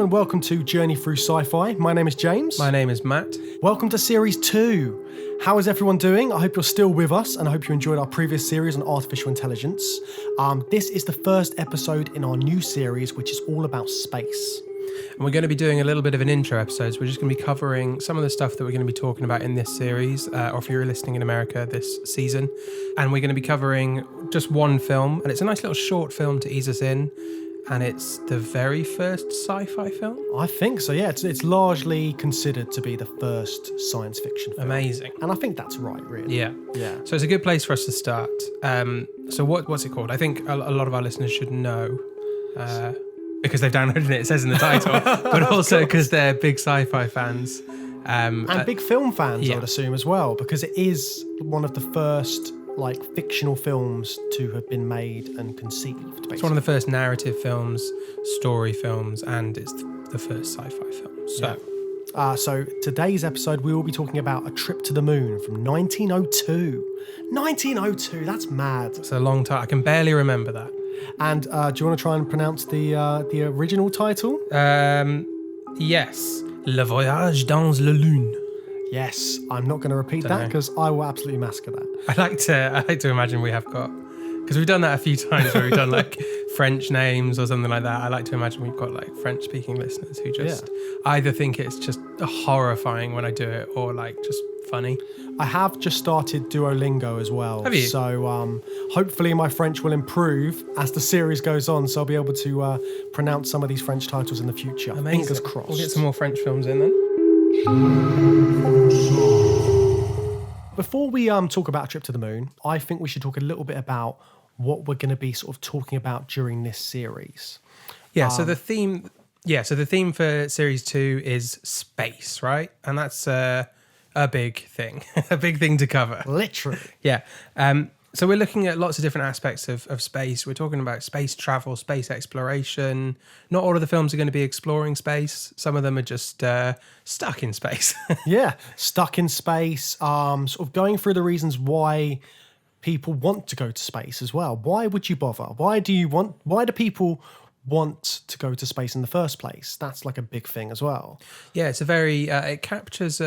Welcome to Journey Through Sci-Fi. My name is James. My name is Matt. Welcome to Series 2. How is everyone doing? I hope you're still with us and I hope you enjoyed our previous series on artificial intelligence. This is the first episode in our new series, which is all about space. And we're going to be doing a little bit of an intro episode. So we're just going to be covering some of the stuff that we're going to be talking about in this series, or if you're listening in America this season. And we're going to be covering just one film, and it's a nice little short film to ease us in. And it's the very first sci-fi film? I think so, yeah. It's largely considered to be the first science fiction film. Amazing. And I think that's right, really. Yeah. So it's a good place for us to start. So what's it called? I think a lot of our listeners should know, because they've downloaded it says in the title, but also because they're big sci-fi fans. And big film fans, I would assume, as well, because it is one of the first fictional films to have been made and conceived. Basically. It's one of the first narrative films, story films, and it's the first sci-fi film. So today's episode, we will be talking about A Trip to the Moon from 1902. 1902, that's mad. It's a long time. I can barely remember that. And do you want to try and pronounce the original title? Yes. Le Voyage dans la Lune. Yes, I'm not going to repeat that because I will absolutely massacre that. I like to imagine we have got, because we've done that a few times where we've done French names or something like that. I like to imagine we've got French speaking listeners who just either think it's just horrifying when I do it or just funny. I have just started Duolingo as well. Have you? So hopefully my French will improve as the series goes on, so I'll be able to pronounce some of these French titles in the future. Amazing. Fingers crossed. We'll get some more French films in then. Before we talk about A Trip to the Moon, I think we should talk a little bit about what we're going to be sort of talking about during this series. So the theme for series 2 is space, right? And that's a big thing, a big thing to cover. Literally. Yeah. So we're looking at lots of different aspects of space. We're talking about space travel, space exploration. Not all of the films are going to be exploring space. Some of them are just stuck in space. Yeah, stuck in space. Sort of going through the reasons why people want to go to space as well. Why would you bother? Why do people want to go to space in the first place? That's a big thing as well. Yeah, it's a very, it captures,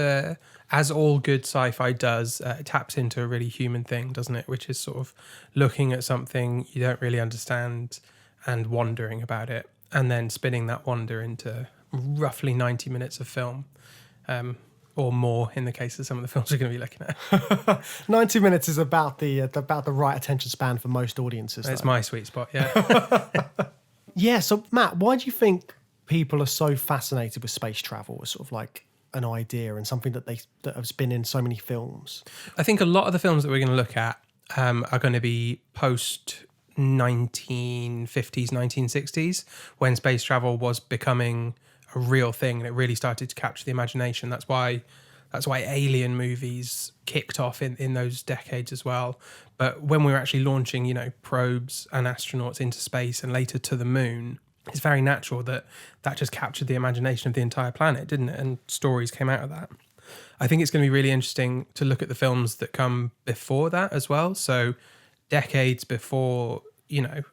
as all good sci-fi does, it taps into a really human thing, doesn't it? Which is sort of looking at something you don't really understand and wondering about it, and then spinning that wonder into roughly 90 minutes of film, or more in the case of some of the films we're going to be looking at. 90 minutes is about the right attention span for most audiences. It's my sweet spot, yeah. Yeah, so Matt, why do you think people are so fascinated with space travel as sort of an idea and something that has been in so many films? I think a lot of the films that we're going to look at are going to be post 1950s, 1960s, when space travel was becoming a real thing and it really started to capture the imagination. That's why Alien movies kicked off in those decades as well. But when we were actually launching, probes and astronauts into space and later to the moon, it's very natural that just captured the imagination of the entire planet, didn't it? And stories came out of that. I think it's going to be really interesting to look at the films that come before that as well. So decades before, the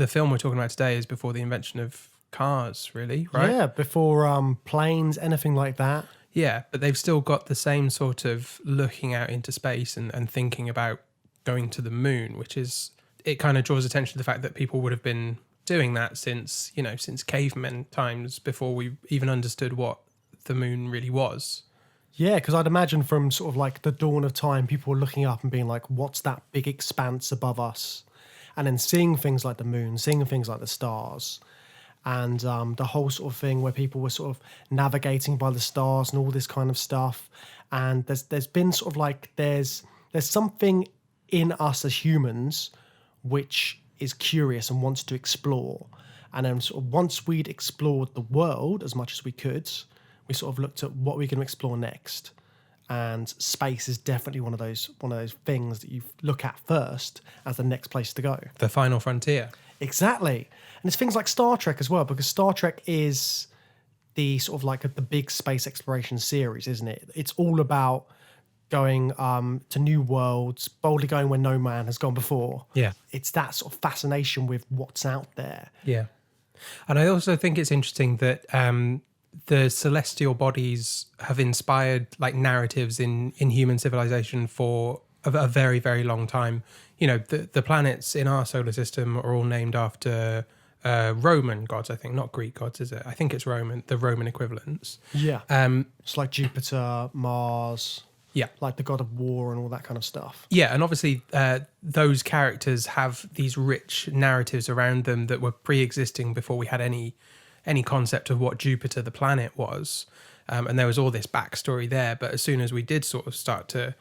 film we're talking about today is before the invention of cars, really, right? Yeah, before planes, anything like that. Yeah, but they've still got the same sort of looking out into space and thinking about going to the moon, which is, it kind of draws attention to the fact that people would have been doing that since cavemen times, before we even understood what the moon really was. Yeah, because I'd imagine from sort of the dawn of time, people were looking up and being like, what's that big expanse above us? And then seeing things like the moon, seeing things like the stars. And the whole sort of thing where people were sort of navigating by the stars and all this kind of stuff. And there's been sort of there's something in us as humans which is curious and wants to explore. And then sort of once we'd explored the world as much as we could, we sort of looked at what we can explore next. and space is definitely one of those things that you look at first as the next place to go. The final frontier. Exactly. And it's things like Star Trek as well, because Star Trek is the sort of like the big space exploration series, isn't it? It's all about going to new worlds, boldly going where no man has gone before. Yeah. It's that sort of fascination with what's out there. Yeah. And I also think it's interesting that the celestial bodies have inspired like narratives in human civilization for a very, very long time. You know, the planets in our solar system are all named after Roman gods, I think, not Greek gods, is it? I think it's Roman, the Roman equivalents. Yeah. It's like Jupiter, Mars. Yeah. Like the god of war and all that kind of stuff. Yeah, and obviously those characters have these rich narratives around them that were pre-existing before we had any concept of what Jupiter, the planet, was. And there was all this backstory there. But as soon as we did sort of start to,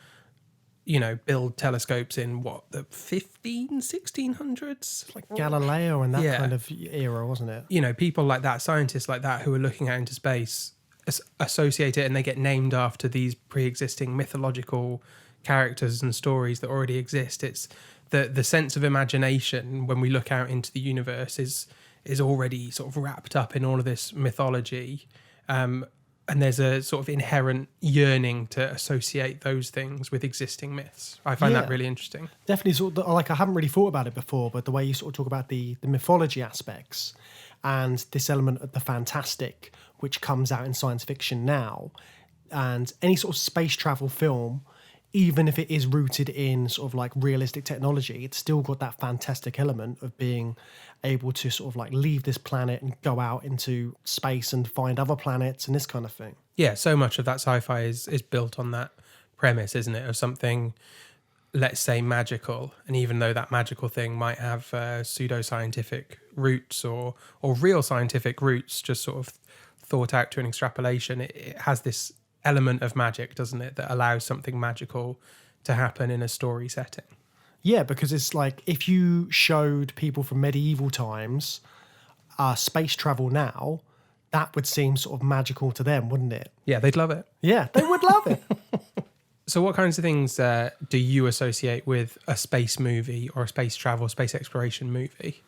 build telescopes in the 1600s? Like Galileo and that kind of era, wasn't it? People like that, scientists like that who are looking out into space, associate it, and they get named after these pre-existing mythological characters and stories that already exist. It's the sense of imagination when we look out into the universe is already sort of wrapped up in all of this mythology, and there's a sort of inherent yearning to associate those things with existing myths. I find that really interesting. Definitely, sort of, like I haven't really thought about it before, but the way you sort of talk about the mythology aspects and this element of the fantastic, which comes out in science fiction now, and any sort of space travel film, even if it is rooted in sort of like realistic technology, it's still got that fantastic element of being able to sort of like leave this planet and go out into space and find other planets and this kind of thing. Yeah, so much of that sci-fi is built on that premise, isn't it? Of something, let's say, magical. And even though that magical thing might have pseudo-scientific roots or real scientific roots, just sort of thought out to an extrapolation, it has this element of magic, doesn't it, that allows something magical to happen in a story setting. Yeah, because it's like if you showed people from medieval times space travel now, that would seem sort of magical to them, wouldn't it? Yeah, they'd love it. Yeah, they would love it. So what kinds of things do you associate with a space movie or a space travel, space exploration movie?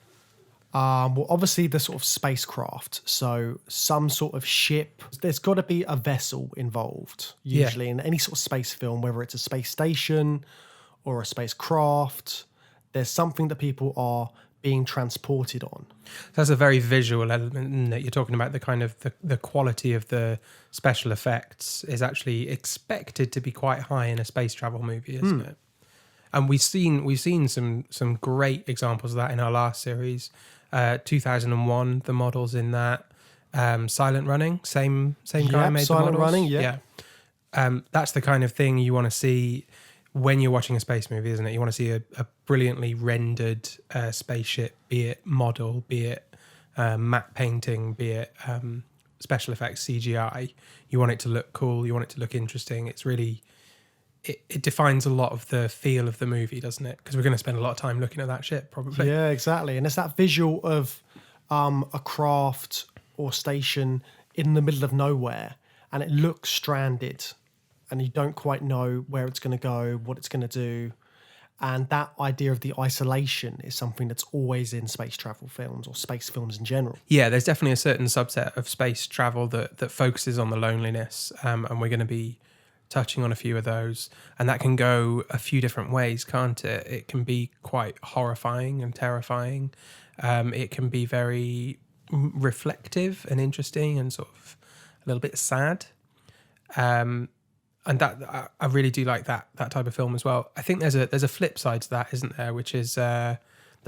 Well, obviously the sort of spacecraft. So some sort of ship. There's got to be a vessel involved, usually in any sort of space film, whether it's a space station or a spacecraft. There's something that people are being transported on. That's a very visual element, isn't it? You're talking about the kind of the quality of the special effects is actually expected to be quite high in a space travel movie, isn't it? And we've seen some great examples of that in our last series. 2001, the models in that. Silent Running, same guy made Silent the models. Running, yeah. That's the kind of thing you want to see when you're watching a space movie, isn't it? You want to see a brilliantly rendered spaceship, be it model, be it matte painting, be it special effects, CGI. You want it to look cool. You want it to look interesting. It's really... It defines a lot of the feel of the movie, doesn't it? Because we're going to spend a lot of time looking at that ship, probably. Yeah, exactly. And it's that visual of a craft or station in the middle of nowhere, and it looks stranded, and you don't quite know where it's going to go, what it's going to do. And that idea of the isolation is something that's always in space travel films or space films in general. Yeah, there's definitely a certain subset of space travel that focuses on the loneliness, and we're going to be touching on a few of those, and that can go a few different ways, can't it? It can be quite horrifying and terrifying. It can be very reflective and interesting and sort of a little bit sad. And that I really do like that type of film as well. I think there's a flip side to that, isn't there? Which is the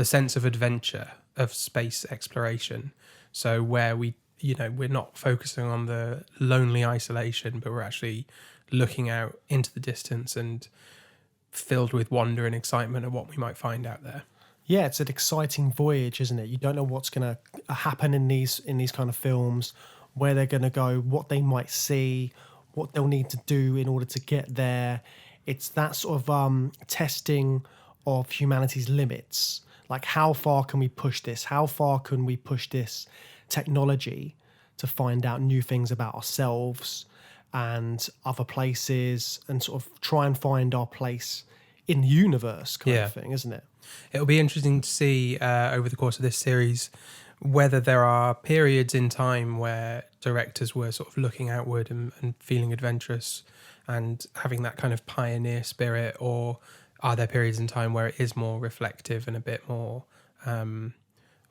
sense of adventure of space exploration. So where we're not focusing on the lonely isolation, but we're actually looking out into the distance and filled with wonder and excitement of what we might find out there. Yeah, it's an exciting voyage, isn't it? You don't know what's going to happen in these kind of films, where they're going to go, what they might see, what they'll need to do in order to get there. It's that sort of testing of humanity's limits. Like, how far can we push this? How far can we push this technology to find out new things about ourselves and other places and sort of try and find our place in the universe kind of thing, isn't it? It'll be interesting to see over the course of this series whether there are periods in time where directors were sort of looking outward and feeling adventurous and having that kind of pioneer spirit, or are there periods in time where it is more reflective and a bit more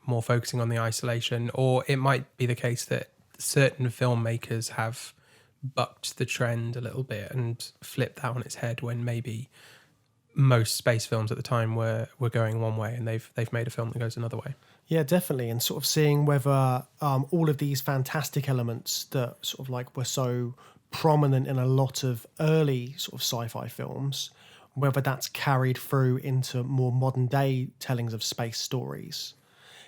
more focusing on the isolation? Or it might be the case that certain filmmakers have bucked the trend a little bit and flipped that on its head when maybe most space films at the time were going one way, and they've made a film that goes another way. Yeah, definitely. And sort of seeing whether all of these fantastic elements that sort of like were so prominent in a lot of early sort of sci-fi films, whether that's carried through into more modern day tellings of space stories.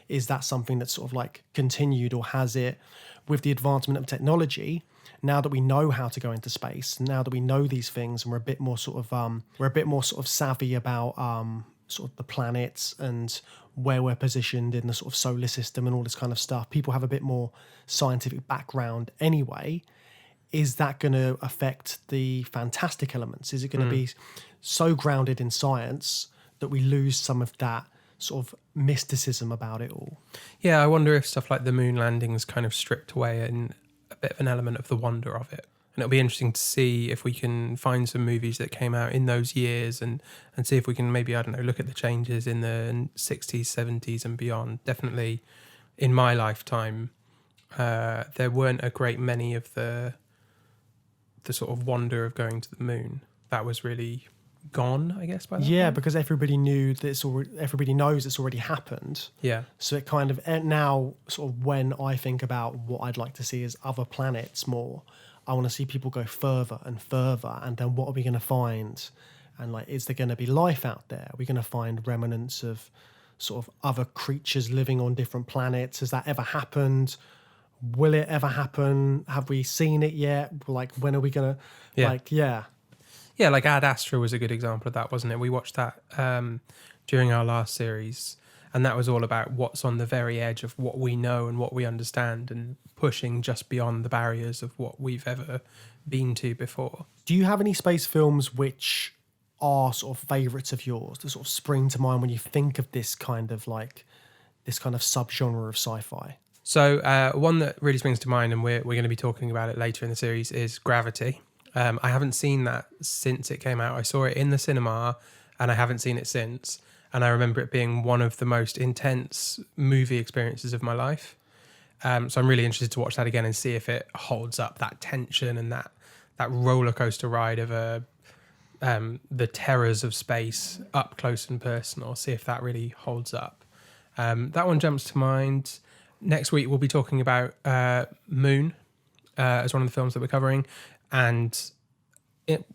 Is that something that's sort of like continued, or has it, with the advancement of technology, now that we know how to go into space, now that we know these things, and we're a bit more sort of savvy about sort of the planets and where we're positioned in the sort of solar system and all this kind of stuff. People have a bit more scientific background anyway. Is that going to affect the fantastic elements? Is it going to be so grounded in science that we lose some of that sort of mysticism about it all? Yeah, I wonder if stuff like the moon landings kind of stripped away a bit of an element of the wonder of it. And it'll be interesting to see if we can find some movies that came out in those years and see if we can maybe, I don't know, look at the changes in the 60s, 70s and beyond. Definitely in my lifetime, there weren't a great many of the sort of wonder of going to the moon. That was really gone, I guess, by that point. Because everybody knew that everybody knows it's already happened. Yeah. So it kind of, and now sort of when I think about what I'd like to see as other planets more, I want to see people go further and further, and then what are we going to find? And like, is there going to be life out there? Are we going to find remnants of sort of other creatures living on different planets? Has that ever happened? Will it ever happen? Have we seen it yet? Like, when are we going to, Yeah, like Ad Astra was a good example of that, wasn't it? We watched that during our last series, and that was all about what's on the very edge of what we know and what we understand, and pushing just beyond the barriers of what we've ever been to before. Do you have any space films which are sort of favourites of yours that sort of spring to mind when you think of this kind of subgenre of sci-fi? So one that really springs to mind, and we're going to be talking about it later in the series, is Gravity. I haven't seen that since it came out. I saw it in the cinema and I haven't seen it since. And I remember it being one of the most intense movie experiences of my life. So I'm really interested to watch that again and see if it holds up that tension and that roller coaster ride of the terrors of space up close and personal. See if that really holds up. That one jumps to mind. Next week we'll be talking about Moon as one of the films that we're covering. And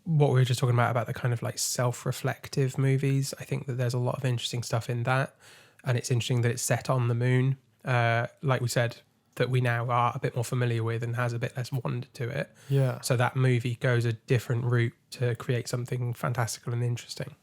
what we were just talking about the kind of like self-reflective movies, I think that there's a lot of interesting stuff in that. And it's interesting that it's set on the moon, like we said, that we now are a bit more familiar with and has a bit less wonder to it. Yeah. So that movie goes a different route to create something fantastical and interesting.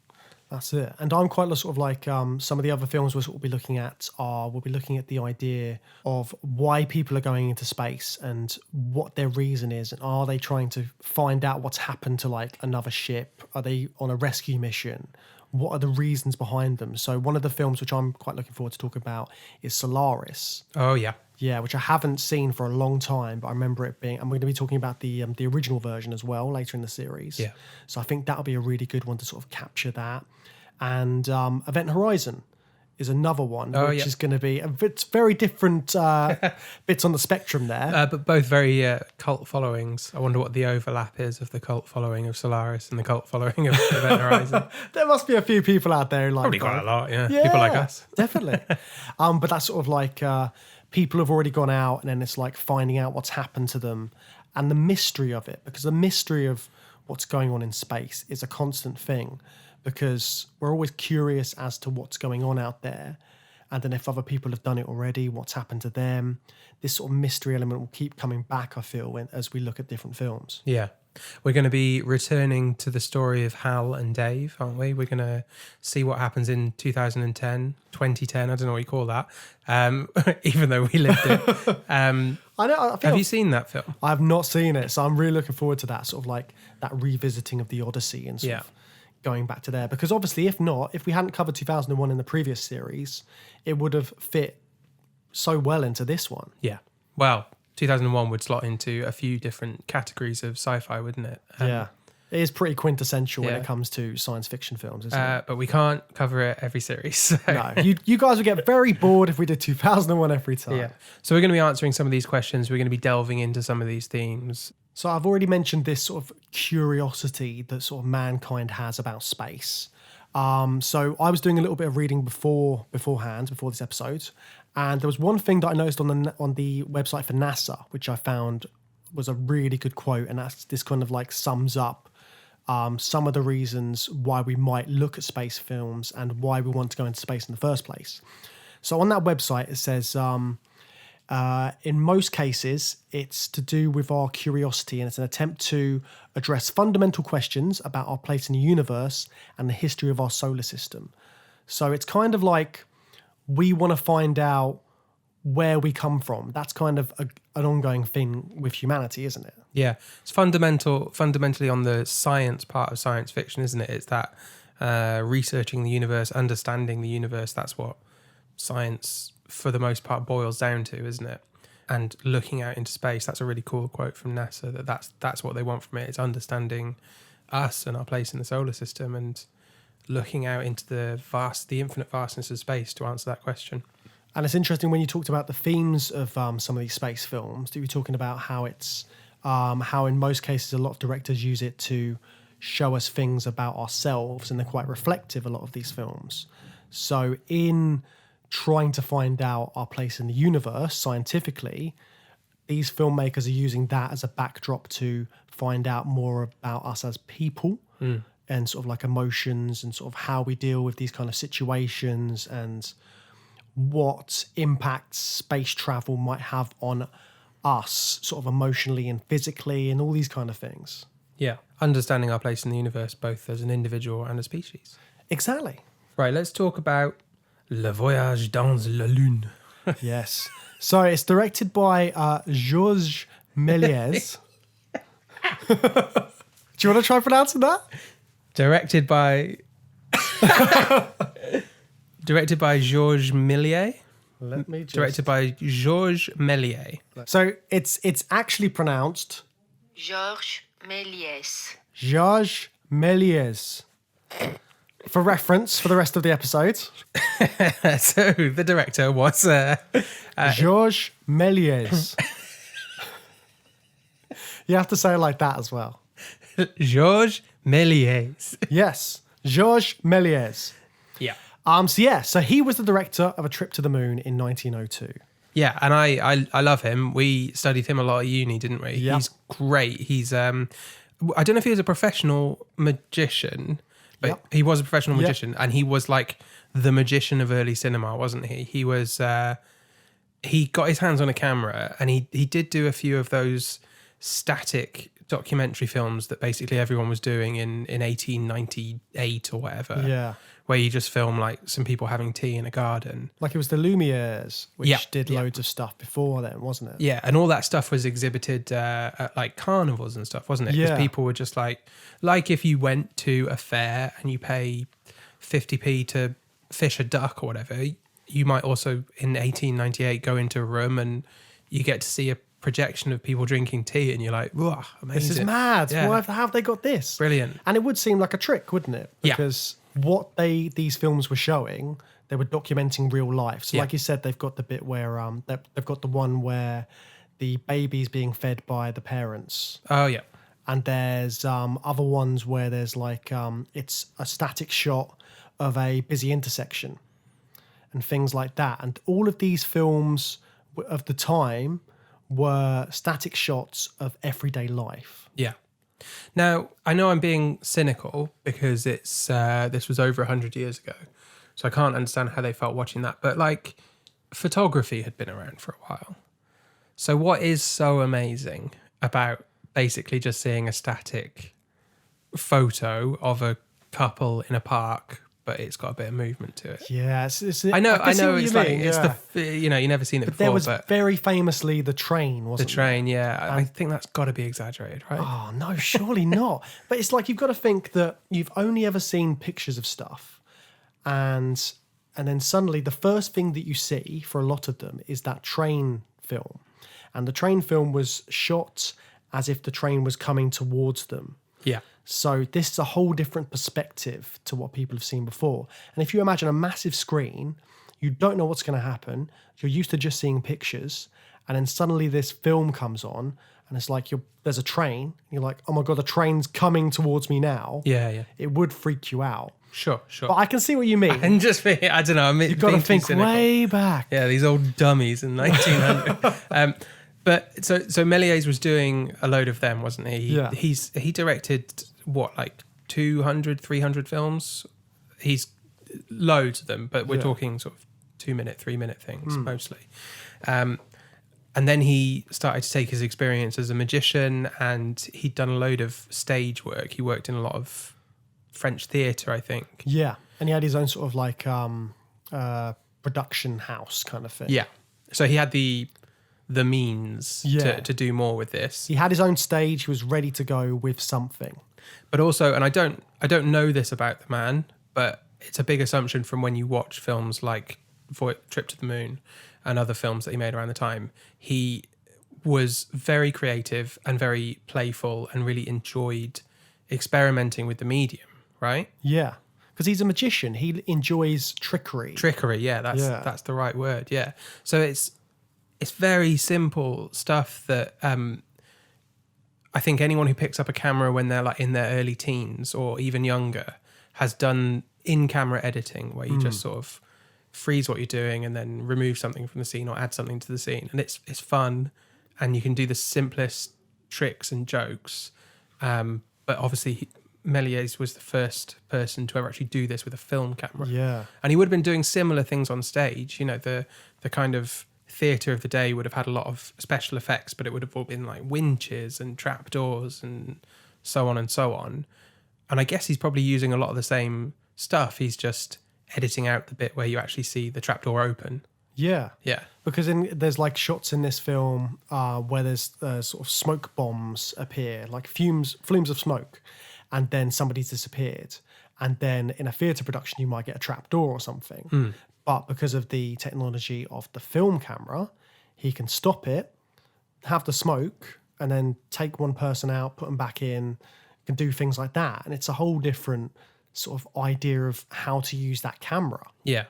That's it. And I'm quite sort of like some of the other films we'll be looking at the idea of why people are going into space and what their reason is. And are they trying to find out what's happened to like another ship? Are they on a rescue mission? What are the reasons behind them? So one of the films which I'm quite looking forward to talk about is Solaris. Oh, yeah. Yeah, which I haven't seen for a long time, but I remember it being. And we're going to be talking about the original version as well later in the series. Yeah. So I think that'll be a really good one to sort of capture that. And Event Horizon is another one, which is going to be it's very different bits on the spectrum there. But both very cult followings. I wonder what the overlap is of the cult following of Solaris and the cult following of Event Horizon. There must be a few people out there who like probably quite a lot, yeah. People like us. Definitely. But that's sort of like people have already gone out, and then it's like finding out what's happened to them and the mystery of it, because the mystery of what's going on in space is a constant thing, because we're always curious as to what's going on out there. And then if other people have done it already, what's happened to them? This sort of mystery element will keep coming back, I feel, as we look at different films. Yeah. We're going to be returning to the story of Hal and Dave, aren't we? We're going to see what happens in 2010, I don't know what you call that, even though we lived it. I know. Have you seen that film? I've not seen it, so I'm really looking forward to that sort of like that revisiting of the Odyssey and sort of going back to there. Because obviously, if we hadn't covered 2001 in the previous series, it would have fit so well into this one. Yeah. Well, 2001 would slot into a few different categories of sci-fi, wouldn't it? Yeah. It is pretty quintessential when it comes to science fiction films, isn't it? But we can't cover it every series. So. No, you guys would get very bored if we did 2001 every time. Yeah. So we're going to be answering some of these questions. We're going to be delving into some of these themes. So I've already mentioned this sort of curiosity that sort of mankind has about space. So I was doing a little bit of reading beforehand, before this episode, and there was one thing that I noticed on the website for NASA, which I found was a really good quote, and that's this kind of like sums up some of the reasons why we might look at space films and why we want to go into space in the first place. So on that website, it says, in most cases, it's to do with our curiosity, and it's an attempt to address fundamental questions about our place in the universe and the history of our solar system. So it's kind of like we want to find out where we come from. That's kind of an ongoing thing with humanity, isn't it? Yeah, it's fundamentally on the science part of science fiction, isn't it? It's that researching the universe, understanding the universe. That's what science, for the most part, boils down to, isn't it? And looking out into space. That's a really cool quote from NASA. That's what they want from it. It's understanding us and our place in the solar system, and looking out into the infinite vastness of space to answer that question. And it's interesting when you talked about the themes of some of these space films, that you were talking about how it's how in most cases a lot of directors use it to show us things about ourselves, and they're quite reflective, a lot of these films. So in trying to find out our place in the universe scientifically, these filmmakers are using that as a backdrop to find out more about us as people and sort of like emotions and sort of how we deal with these kind of situations and what impacts space travel might have on us sort of emotionally and physically and all these kind of things. Yeah, understanding our place in the universe, both as an individual and a species. Exactly. Right, let's talk about Le Voyage dans la Lune. Yes. So it's directed by Georges Méliès. Do you want to try pronouncing that? Directed by Georges Méliès. Let me just... Directed by Georges Méliès. So it's actually pronounced Georges Méliès. Georges Méliès. For reference, for the rest of the episode, So the director was Georges Méliès. You have to say it like that as well. Georges Méliès. Yes, Georges Méliès. Yeah. So he was the director of A Trip to the Moon in 1902. Yeah, and I love him. We studied him a lot at uni, didn't we? Yep. He's great. He's I don't know if he was a professional magician, but he was a professional magician, and he was like the magician of early cinema, wasn't he? He was he got his hands on a camera, and he did do a few of those static documentary films that basically everyone was doing in 1898 or whatever. Yeah. Where you just film like some people having tea in a garden. Like it was the Lumieres, which did Yeah. loads of stuff before then, wasn't it? Yeah, and all that stuff was exhibited at like carnivals and stuff, wasn't it? Because Yeah. people were just like if you went to a fair and you pay 50p to fish a duck or whatever, you might also in 1898 go into a room and you get to see a projection of people drinking tea, and you're like, "Whoa, amazing! This is mad. Yeah. Why have they got this? Brilliant!" And it would seem like a trick, wouldn't it? Yeah. Because what these films were showing, they were documenting real life. So, like you said, they've got the bit where they've got the one where the baby's being fed by the parents. Oh yeah, And there's other ones where there's like it's a static shot of a busy intersection and things like that. And all of these films of the time were static shots of everyday life. yeah. Now I know I'm being cynical because it's this was over 100 years ago, so I can't understand how they felt watching that. But like, photography had been around for a while. So what is so amazing about basically just seeing a static photo of a couple in a park, but it's got a bit of movement to it. Yeah, I know. can see what It's you like mean, it's yeah. you've never seen it But before. there was but very famously the train, the wasn't train, yeah, I think that's got to be exaggerated, right? Oh, no, surely not. But it's like you've got to think that you've only ever seen pictures of stuff. And then suddenly the first thing that you see for a lot of them is that train film. And the train film was shot as if the train was coming towards them. Yeah, So this is a whole different perspective to what people have seen before. And if you imagine a massive screen, you don't know what's going to happen. You're used to just seeing pictures. And then suddenly this film comes on and it's like there's a train. You're like, oh my God, the train's coming towards me now. yeah. It would freak you out. Sure. But I can see what you mean. And just I don't know. You've got to think way back. Yeah, these old dummies in 1900. But so Méliès was doing a load of them, wasn't he? Yeah. He directed like 200, 300 films. He's loads of them, but we're talking sort of 2-minute, 3-minute things mostly. And then he started to take his experience as a magician, and he'd done a load of stage work. He worked in a lot of French theatre, I think. Yeah. And he had his own sort of like production house kind of thing. Yeah. So he had the means to do more with this. He had his own stage. He was ready to go with something. But also, and I don't know this about the man, but it's a big assumption from when you watch films like Trip to the Moon and other films that he made around the time. He was very creative and very playful and really enjoyed experimenting with the medium, right? Yeah. Because he's a magician. He enjoys trickery. Yeah, that's the right word. Yeah. So it's very simple stuff that I think anyone who picks up a camera when they're like in their early teens or even younger has done in-camera editing, where you just sort of freeze what you're doing and then remove something from the scene or add something to the scene, and it's fun, and you can do the simplest tricks and jokes. But obviously, Méliès was the first person to ever actually do this with a film camera. Yeah. And he would have been doing similar things on stage. You know, the kind of theatre of the day would have had a lot of special effects, but it would have all been like winches and trapdoors and so on and so on. And I guess he's probably using a lot of the same stuff. He's just editing out the bit where you actually see the trapdoor open. Yeah. Yeah. Because there's like shots in this film where there's sort of smoke bombs appear, like flumes of smoke, and then somebody's disappeared. And then in a theatre production, you might get a trapdoor or something. But because of the technology of the film camera, he can stop it, have the smoke, and then take one person out, put them back in, can do things like that. And it's a whole different sort of idea of how to use that camera. Yeah.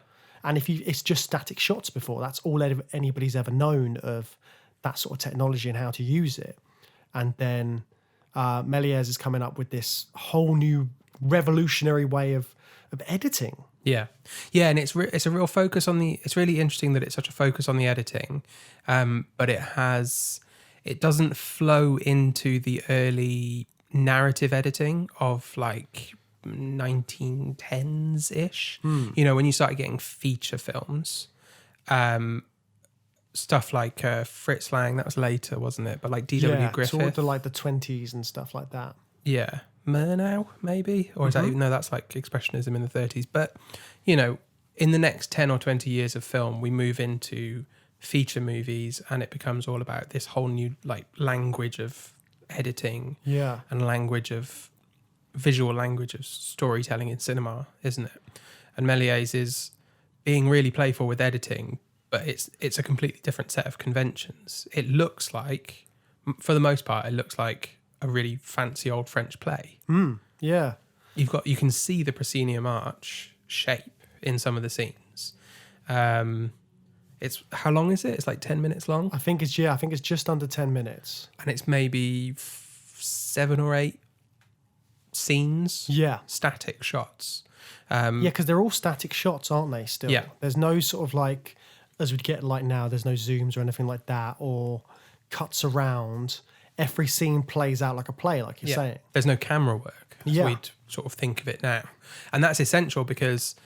And it's just static shots before. That's all anybody's ever known of that sort of technology and how to use it. And then Méliès is coming up with this whole new revolutionary way of editing. Yeah. Yeah, and it's a real focus on it's really interesting that it's such a focus on the editing, but it doesn't flow into the early narrative editing of like 1910s-ish. You know, when you started getting feature films, stuff like Fritz Lang, that was later, wasn't it? But like D.W. Griffith. Sort of like the 20s and stuff like that. Yeah. Murnau, maybe? Or is that, no, that's like Expressionism in the 30s. But, you know, in the next 10 or 20 years of film, we move into feature movies, and it becomes all about this whole new like language of editing and visual language of storytelling in cinema, isn't it? And Méliès is being really playful with editing, but it's a completely different set of conventions. It looks like, for the most part, a really fancy old French play. Yeah. You can see the proscenium arch shape in some of the scenes. It's how long is it? It's like 10 minutes long. I think it's just under 10 minutes. And it's maybe 7 or 8 scenes. Yeah. Static shots. Because they're all static shots, aren't they, still? Yeah. There's no sort of like, as we'd get like now, there's no zooms or anything like that, or cuts around. Every scene plays out like a play, like you're saying. There's no camera work, as we'd sort of think of it now. And that's essential because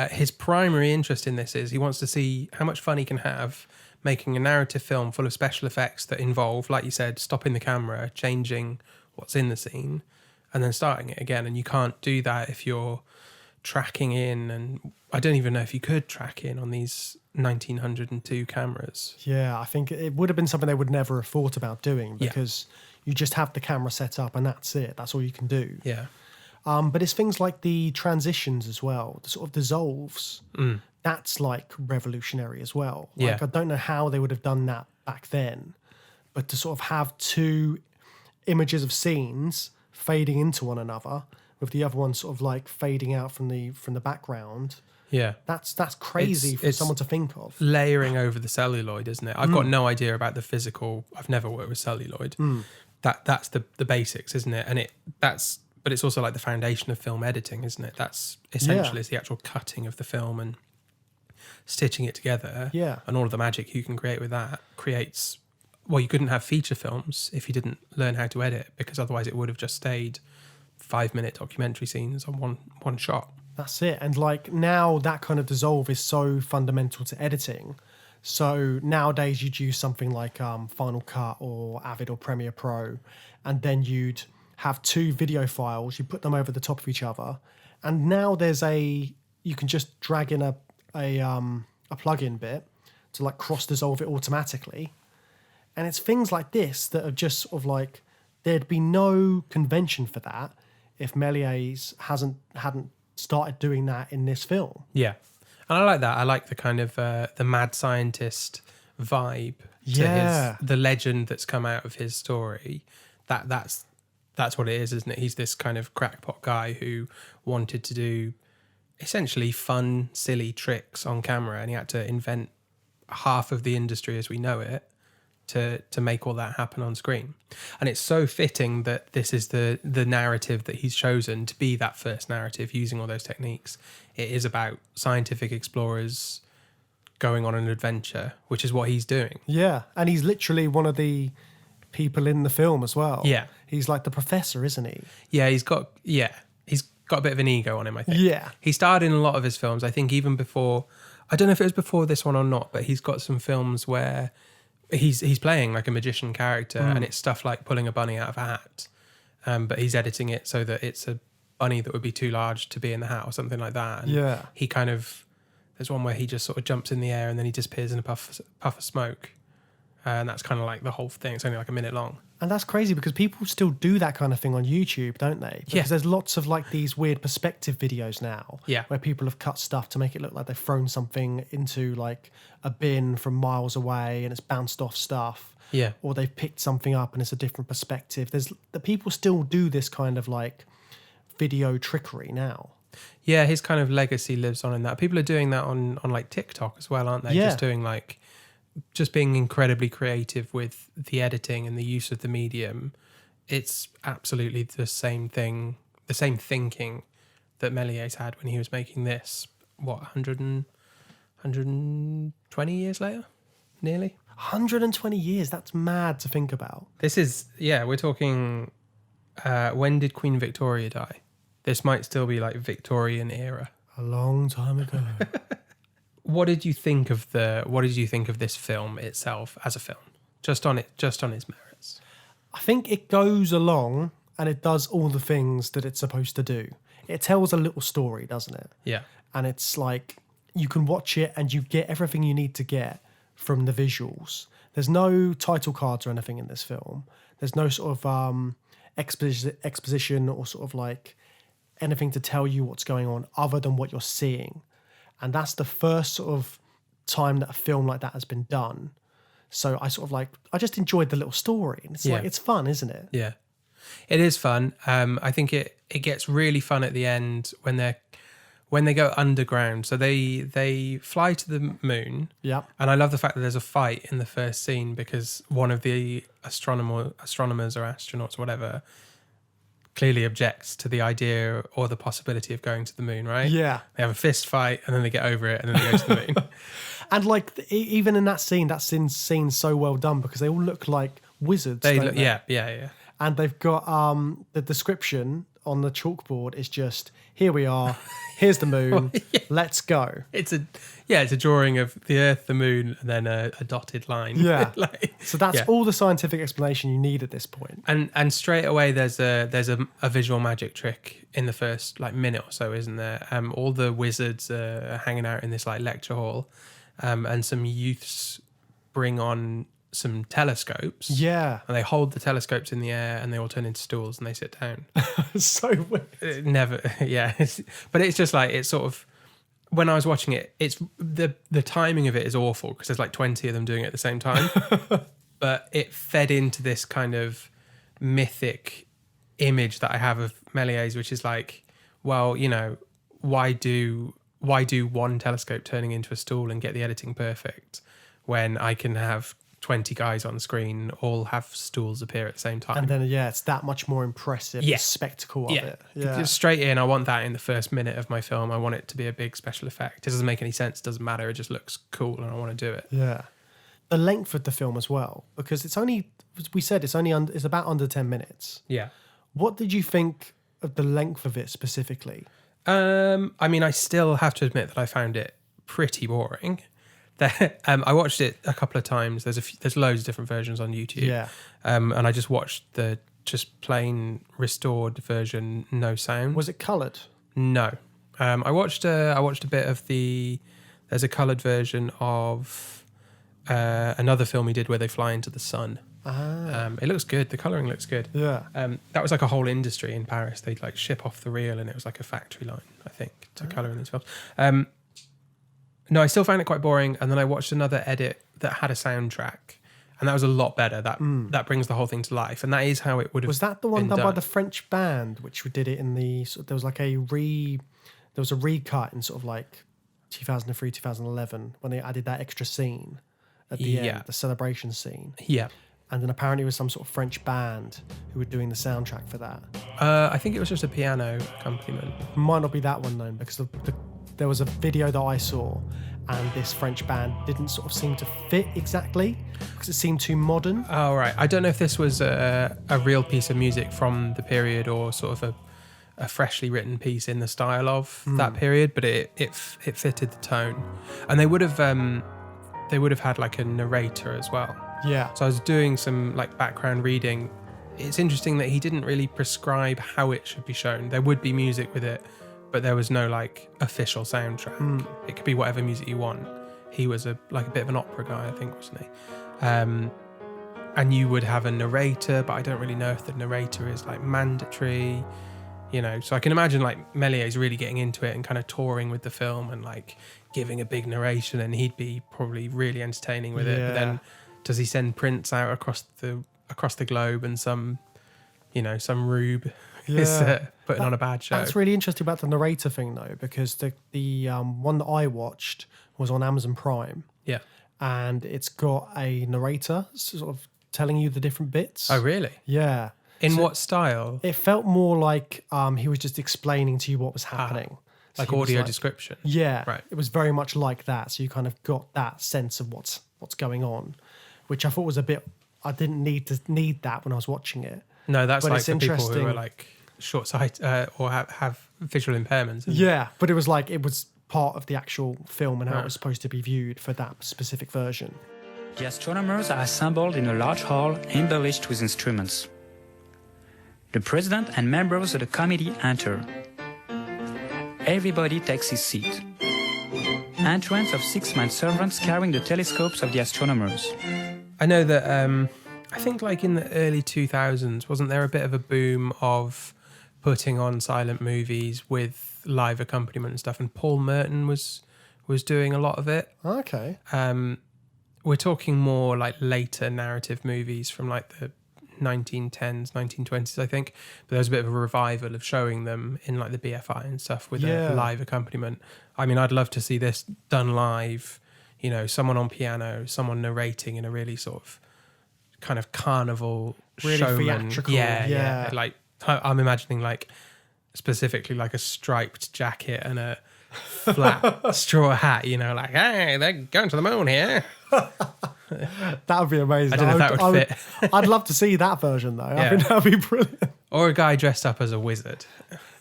his primary interest in this is he wants to see how much fun he can have making a narrative film full of special effects that involve, like you said, stopping the camera, changing what's in the scene, and then starting it again. And you can't do that if you're tracking in, and I don't even know if you could track in on these 1902 cameras. Yeah, I think it would have been something they would never have thought about doing, because you just have the camera set up and that's it. That's all you can do. Yeah. But it's things like the transitions as well, the sort of dissolves. That's like revolutionary as well. Like, Yeah. I don't know how they would have done that back then, but to sort of have two images of scenes fading into one another, with the other one sort of like fading out from the background. Yeah. That's crazy for it's someone to think of. Layering over the celluloid, isn't it? I've got no idea about the physical. I've never worked with celluloid. That's the basics, isn't it? But it's also like the foundation of film editing, isn't it? That's essentially it's the actual cutting of the film and stitching it together. Yeah. And all of the magic you can create with that creates. Well, you couldn't have feature films if you didn't learn how to edit, because otherwise it would have just stayed 5-minute documentary scenes on one shot. That's it. And like now that kind of dissolve is so fundamental to editing. So nowadays you'd use something like Final Cut or Avid or Premiere Pro, and then you'd have two video files, you put them over the top of each other, and now you can just drag in a plug-in bit to like cross dissolve it automatically. And it's things like this that are just sort of like, there'd be no convention for that if Méliès hadn't started doing that in this film. Yeah. And I like that. I like the kind of the mad scientist vibe to the legend that's come out of his story. That's what it is, isn't it? He's this kind of crackpot guy who wanted to do essentially fun, silly tricks on camera, and he had to invent half of the industry as we know it to make all that happen on screen. And it's so fitting that this is the narrative that he's chosen to be that first narrative using all those techniques. It is about scientific explorers going on an adventure, which is what he's doing. Yeah, and he's literally one of the people in the film as well. Yeah. He's like the professor, isn't he? Yeah, he's got a bit of an ego on him, I think. Yeah. He starred in a lot of his films, I think even before, I don't know if it was before this one or not, but he's got some films where he's playing like a magician character, and it's stuff like pulling a bunny out of a hat, but he's editing it so that it's a bunny that would be too large to be in the hat or something like that. And he kind of, there's one where he just sort of jumps in the air and then he disappears in a puff of smoke, and that's kind of like the whole thing. It's only like a minute long. And that's crazy because people still do that kind of thing on YouTube, don't they? Because there's lots of like these weird perspective videos now where people have cut stuff to make it look like they've thrown something into like a bin from miles away and it's bounced off stuff. Yeah. Or they've picked something up and it's a different perspective. The people still do this kind of like video trickery now. Yeah, his kind of legacy lives on in that. People are doing that on like TikTok as well, aren't they? Yeah. Just being incredibly creative with the editing and the use of the medium. It's absolutely the same thing, the same thinking that Méliès had when he was making this, 120 years later? Nearly? 120 years, that's mad to think about. This is, we're talking, when did Queen Victoria die? This might still be like Victorian era. A long time ago. What did you think of this film itself as a film? Just on its merits. I think it goes along and it does all the things that it's supposed to do. It tells a little story, doesn't it? Yeah. And it's like you can watch it and you get everything you need to get from the visuals. There's no title cards or anything in this film. There's no sort of exposition or sort of like anything to tell you what's going on other than what you're seeing. And that's the first sort of time that a film like that has been done. So I just enjoyed the little story. And it's like, it's fun, isn't it? Yeah, it is fun. I think it gets really fun at the end when they go underground. So they fly to the moon. Yeah. And I love the fact that there's a fight in the first scene because one of the astronomers or astronauts, whatever, clearly objects to the idea or the possibility of going to the moon, right? Yeah. They have a fist fight and then they get over it and then they go to the moon. And like even in that scene's so well done because they all look like wizards. Yeah. And they've got the description on the chalkboard is just, here we are, here's the moon, let's go. It's a drawing of the Earth, the moon, and then a dotted line. Yeah. Like, So that's yeah. all the scientific explanation you need at this point. And straight away there's a visual magic trick in the first like minute or so, isn't there? All the wizards are hanging out in this like lecture hall, and some youths bring on some telescopes. Yeah. And they hold the telescopes in the air and they all turn into stools and they sit down. So weird. It never, yeah. But it's just like, it's sort of, when I was watching it, it's the timing of it is awful because there's like 20 of them doing it at the same time. But it fed into this kind of mythic image that I have of Méliès, which is like, well, you know, why do one telescope turning into a stool and get the editing perfect when I can have 20 guys on screen all have stools appear at the same time? And then, it's that much more impressive, the spectacle of it. Yeah. Just straight in, I want that in the first minute of my film. I want it to be a big special effect. It doesn't make any sense, it doesn't matter, it just looks cool and I want to do it. Yeah. The length of the film as well, because it's only, we said it's about under 10 minutes. Yeah. What did you think of the length of it specifically? I mean, I still have to admit that I found it pretty boring. I watched it a couple of times. There's loads of different versions on YouTube. Yeah. And I just watched the just plain restored version, no sound. Was it coloured? No. I watched a bit of there's a coloured version of another film he did where they fly into the sun. It looks good. The colouring looks good. Yeah. That was like a whole industry in Paris. They'd like ship off the reel and it was like a factory line, I think, to colour in these films. No, I still found it quite boring. And then I watched another edit that had a soundtrack, and that was a lot better. That brings the whole thing to life, and that is how it would have. Was that the one been done by the French band, which did it in the? There was like there was a recut in sort of like 2003, 2011 when they added that extra scene at the end, the celebration scene. Yeah. And then apparently it was some sort of French band who were doing the soundtrack for that. I think it was just a piano accompaniment. Might not be that one though, because there was a video that I saw, and this French band didn't sort of seem to fit exactly because it seemed too modern. Oh, right. I don't know if this was a real piece of music from the period or sort of a freshly written piece in the style of that period, but it fitted the tone. And they would have had like a narrator as well. Yeah. So I was doing some like background reading. It's interesting that he didn't really prescribe how it should be shown. There would be music with it, but there was no like official soundtrack. It could be whatever music you want. He was a bit of an opera guy, I think, wasn't he? And you would have a narrator, but I don't really know if the narrator is like mandatory, you know. So I can imagine like Méliès really getting into it and kind of touring with the film and like giving a big narration, and he'd be probably really entertaining with it. But then does he send prints out across the globe, and some rube is putting on a bad show? That's really interesting about the narrator thing though, because the one that I watched was on Amazon Prime. Yeah. And it's got a narrator sort of telling you the different bits. Oh, really? Yeah. In what style? It felt more like he was just explaining to you what was happening. So Like he was audio description? Yeah. Right. It was very much like that. So you kind of got that sense of what's going on, which I thought was a bit, I didn't need that when I was watching it. No, that's But like it's for people who interesting. are like short sight or have visual impairments. isn't it? Yeah, but it was like it was part of the actual film and how it was supposed to be viewed for that specific version. The astronomers are assembled in a large hall embellished with instruments. The president and members of the committee enter. Everybody takes his seat. Entrance of 6 manservants carrying the telescopes of the astronomers. I know that I think like in the early 2000s, wasn't there a bit of a boom of putting on silent movies with live accompaniment and stuff, and Paul Merton was doing a lot of it. Okay. We're talking more like later narrative movies from like the 1910s, 1920s, I think. But there was a bit of a revival of showing them in like the BFI and stuff with a live accompaniment. I mean, I'd love to see this done live, you know, someone on piano, someone narrating in a really sort of kind of carnival Really showman. theatrical, Yeah. yeah. Like I'm imagining like specifically like a striped jacket and a flat straw hat, you know, like, hey, they're going to the moon here. That would be amazing. I don't know if that would fit. I'd love to see that version though. I Yeah. think that would be brilliant. Or a guy dressed up as a wizard.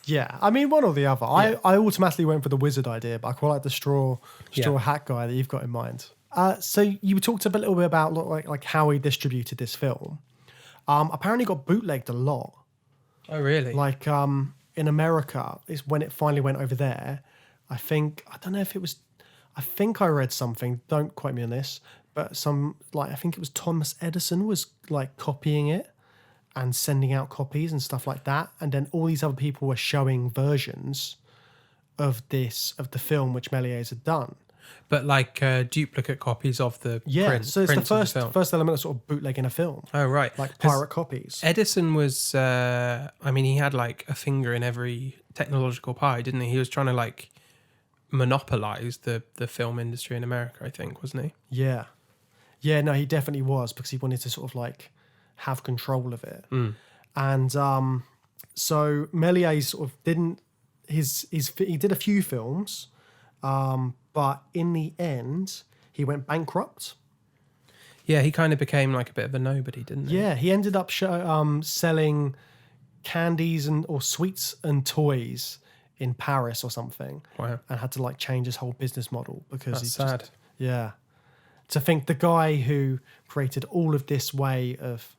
Yeah, I mean, one or the other. I automatically went for the wizard idea, but I quite like the straw hat guy that you've got in mind. So you talked a little bit about like how he distributed this film. Apparently got bootlegged a lot. Oh, really? Like in America, is when it finally went over there. I don't know if it was. I think I read something. Don't quote me on this, but I think it was Thomas Edison was like copying it and sending out copies and stuff like that, and then all these other people were showing versions of the film which Méliès had done. But like duplicate copies of the print. So it's the first element of sort of bootlegging a film. Oh, right. Like pirate copies. Edison was, he had like a finger in every technological pie, didn't he? He was trying to like monopolize the film industry in America, I think, wasn't he? Yeah. Yeah, no, he definitely was, because he wanted to sort of like have control of it. And so Méliès sort of he did a few films, but in the end, he went bankrupt. Yeah, he kind of became like a bit of a nobody, didn't he? Yeah, he ended up selling candies or sweets and toys in Paris or something. Wow. And had to like change his whole business model because That's sad. Yeah. To think the guy who created all of this way of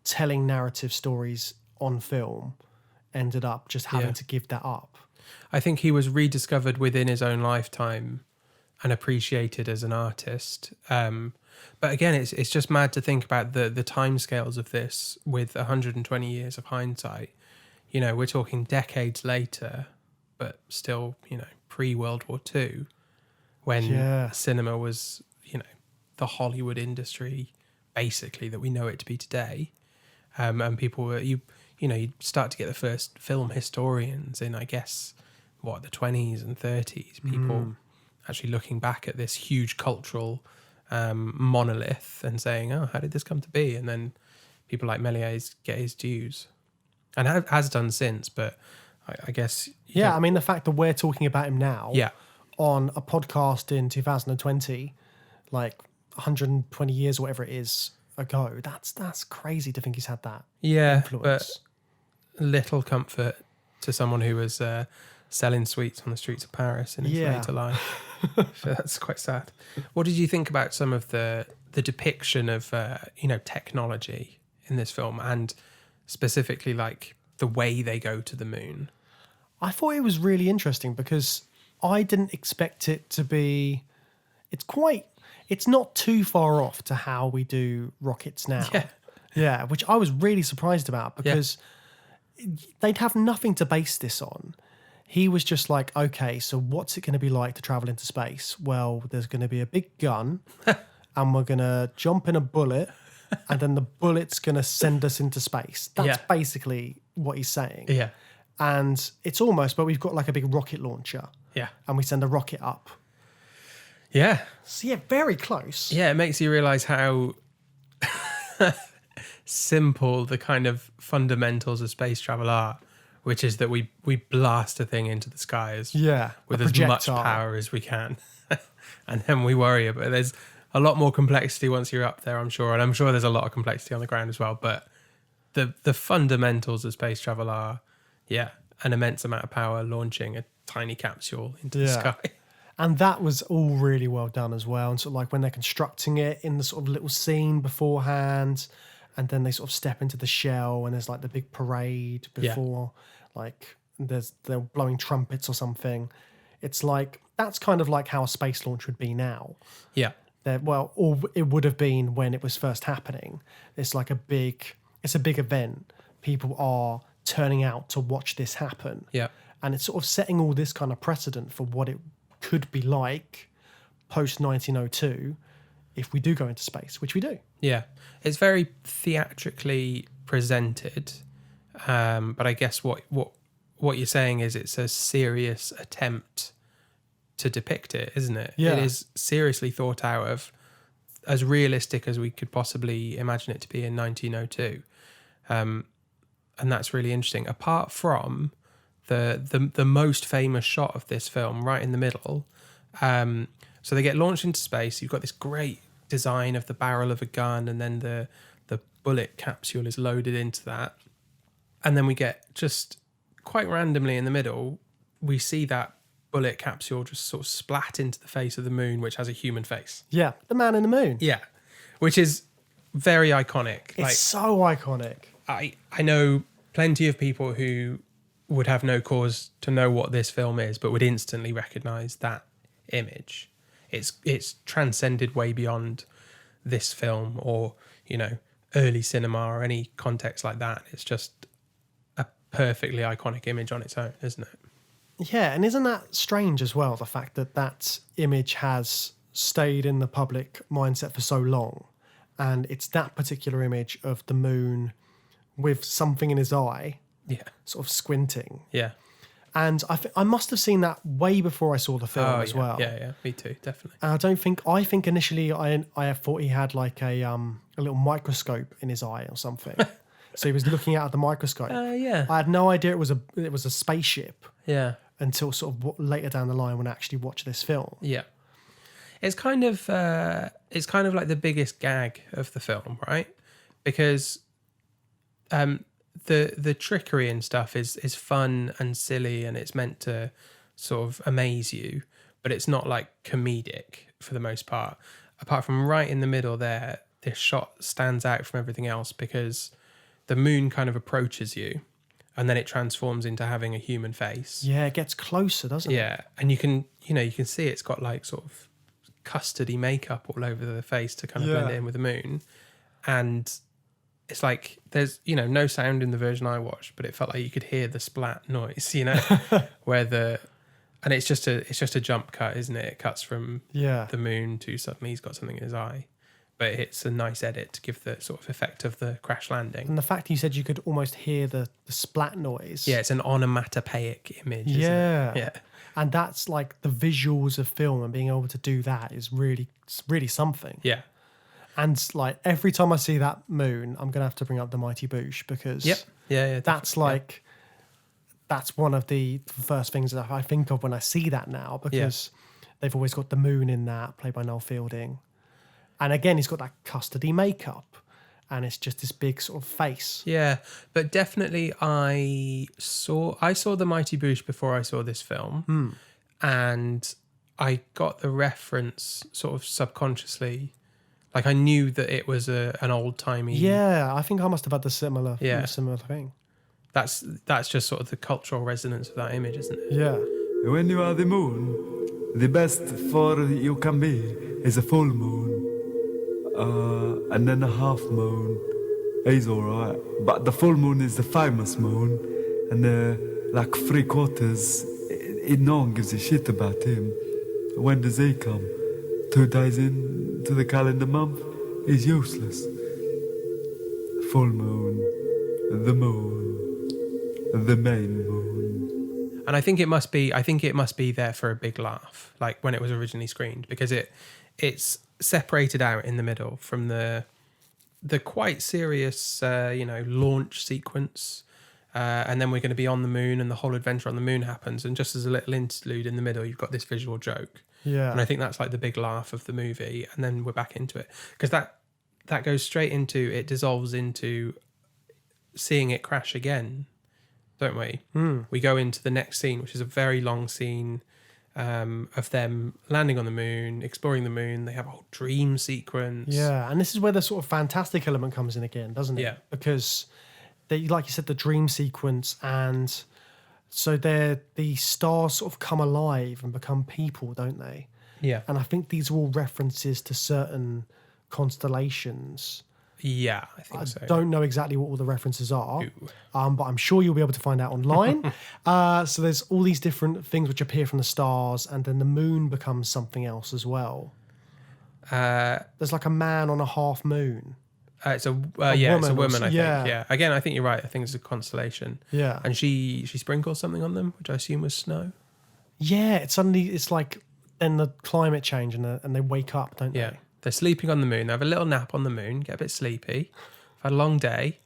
telling narrative stories on film ended up just having to give that up. I think he was rediscovered within his own lifetime and appreciated as an artist. But again, it's just mad to think about the timescales of this with 120 years of hindsight. You know, we're talking decades later, but still, you know, pre-World War II, when cinema was, you know, the Hollywood industry, basically, that we know it to be today. And people were, you'd start to get the first film historians in, I guess, the 20s and 30s, people actually looking back at this huge cultural monolith and saying, oh, how did this come to be? And then people like Méliès get his dues. And has done since, but I guess... I mean, the fact that we're talking about him now on a podcast in 2020, like 120 years or whatever it is ago, that's crazy to think he's had that influence. But little comfort to someone who was selling sweets on the streets of Paris in his later life. So that's quite sad. What did you think about some of the depiction of technology in this film, and specifically like the way they go to the moon? I thought it was really interesting because I didn't expect it to be. It's not too far off to how we do rockets now. Yeah, which I was really surprised about, because they'd have nothing to base this on. He was just like, okay, so what's it going to be like to travel into space? Well, there's going to be a big gun and we're going to jump in a bullet and then the bullet's going to send us into space. That's basically what he's saying. Yeah. And it's almost, but we've got like a big rocket launcher. Yeah. And we send a rocket up. Yeah. So yeah, very close. Yeah, it makes you realise how simple the kind of fundamentals of space travel are, which is that we blast a thing into the skies with as much power as we can. And then we worry about it. There's a lot more complexity once you're up there, I'm sure. And I'm sure there's a lot of complexity on the ground as well. But the fundamentals of space travel are, an immense amount of power launching a tiny capsule into the sky. And that was all really well done as well. And sort of like when they're constructing it in the sort of little scene beforehand, and then they sort of step into the shell and there's like the big parade before, like they're blowing trumpets or something. It's like, that's kind of like how a space launch would be now. Yeah. Or it would have been when it was first happening. It's like a big event. People are turning out to watch this happen. Yeah. And it's sort of setting all this kind of precedent for what it could be like post 1902 if we do go into space, which we do. Yeah, it's very theatrically presented, but I guess what you're saying is it's a serious attempt to depict it, isn't it? Yeah. It is seriously thought out of, as realistic as we could possibly imagine it to be in 1902, and that's really interesting. Apart from the most famous shot of this film, right in the middle. So they get launched into space. You've got this great design of the barrel of a gun, and then the bullet capsule is loaded into that. And then we get just quite randomly in the middle, we see that bullet capsule just sort of splat into the face of the moon, which has a human face. Yeah, the man in the moon. Yeah, which is very iconic. It's so iconic. I know plenty of people who would have no cause to know what this film is, but would instantly recognise that image. It's transcended way beyond this film or, you know, early cinema or any context like that. It's just a perfectly iconic image on its own, isn't it? Yeah, and isn't that strange as well, the fact that that image has stayed in the public mindset for so long, and it's that particular image of the moon with something in his eye, sort of squinting. Yeah. And I must have seen that way before I saw the film as well. Yeah, me too, definitely. And I think initially I thought he had like a little microscope in his eye or something. So he was looking out at the microscope. Yeah. I had no idea it was a spaceship. Yeah. Until sort of later down the line when I actually watched this film. Yeah. It's kind of like the biggest gag of the film, right? Because the trickery and stuff is fun and silly, and it's meant to sort of amaze you, but it's not like comedic for the most part. Apart from right in the middle there, this shot stands out from everything else because the moon kind of approaches you, and then it transforms into having a human face. Yeah, it gets closer, doesn't it? Yeah, and you can see it's got like sort of custardy makeup all over the face to kind of blend it in with the moon. And it's like there's, you know, no sound in the version I watched, but it felt like you could hear the splat noise, you know, and it's just a jump cut, isn't it? It cuts from the moon to suddenly he's got something in his eye. But it's a nice edit to give the sort of effect of the crash landing. And the fact you said you could almost hear the splat noise. Yeah, it's an onomatopoeic image, isn't it? Yeah. And that's like the visuals of film, and being able to do that is really something. Yeah. And like every time I see that moon, I'm going to have to bring up the Mighty Boosh because that's like, that's one of the first things that I think of when I see that now, because they've always got the moon in that, played by Noel Fielding. And again, he's got that custardy makeup, and it's just this big sort of face. Yeah, but definitely I saw the Mighty Boosh before I saw this film, and I got the reference sort of subconsciously. Like I knew that it was an old timey. Yeah, I think I must have had the similar thing. That's just sort of the cultural resonance of that image, isn't it? Yeah. When you are the moon, the best for you can be is a full moon. And then a half moon is alright, but the full moon is the famous moon, and like 3/4, no one gives a shit about him. When does he come? 2 days into the calendar month, he's useless. Full moon, the main moon. And I think it must be there for a big laugh, like when it was originally screened, because it's separated out in the middle from the quite serious launch sequence, and then we're going to be on the moon, and the whole adventure on the moon happens, and just as a little interlude in the middle you've got this visual joke, and I think that's like the big laugh of the movie, and then we're back into it, because that goes straight into, it dissolves into seeing it crash again, don't we? We go into the next scene, which is a very long scene of them landing on the moon, exploring the moon. They have a whole dream sequence. Yeah, and this is where the sort of fantastic element comes in again, doesn't it? Yeah. Because they, like you said, the dream sequence, and so the stars sort of come alive and become people, don't they? Yeah. And I think these are all references to certain constellations. Yeah, I think so. I don't know exactly what all the references are, but I'm sure you'll be able to find out online. So there's all these different things which appear from the stars, and then the moon becomes something else as well. There's like a man on a half moon. It's a woman, I think. Yeah. Again, I think you're right. I think it's a constellation. Yeah. And she sprinkles something on them, which I assume was snow. Yeah, it's like then the climate change, and they wake up, don't Yeah. they? They're sleeping on the moon. They have a little nap on the moon, get a bit sleepy. I've had a long day.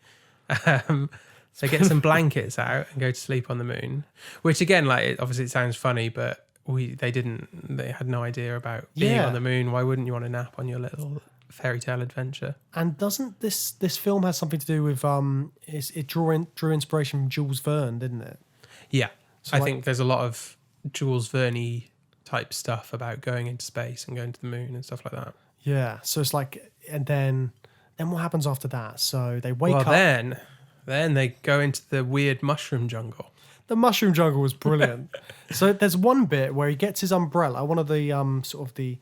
So get some blankets out and go to sleep on the moon. Which again, like obviously it sounds funny, but they had no idea about being on the moon. Why wouldn't you want to nap on your little fairy tale adventure. And doesn't this film has something to do with it drew inspiration from Jules Verne, didn't it? Yeah. So I like- think there's a lot of Jules Verne type stuff about going into space and going to the moon and stuff like that. Yeah. So it's like, and then what happens after that? So they wake Well, up. then they go into the weird mushroom jungle. The mushroom jungle was brilliant. So there's one bit where he gets his umbrella. One of the sort of the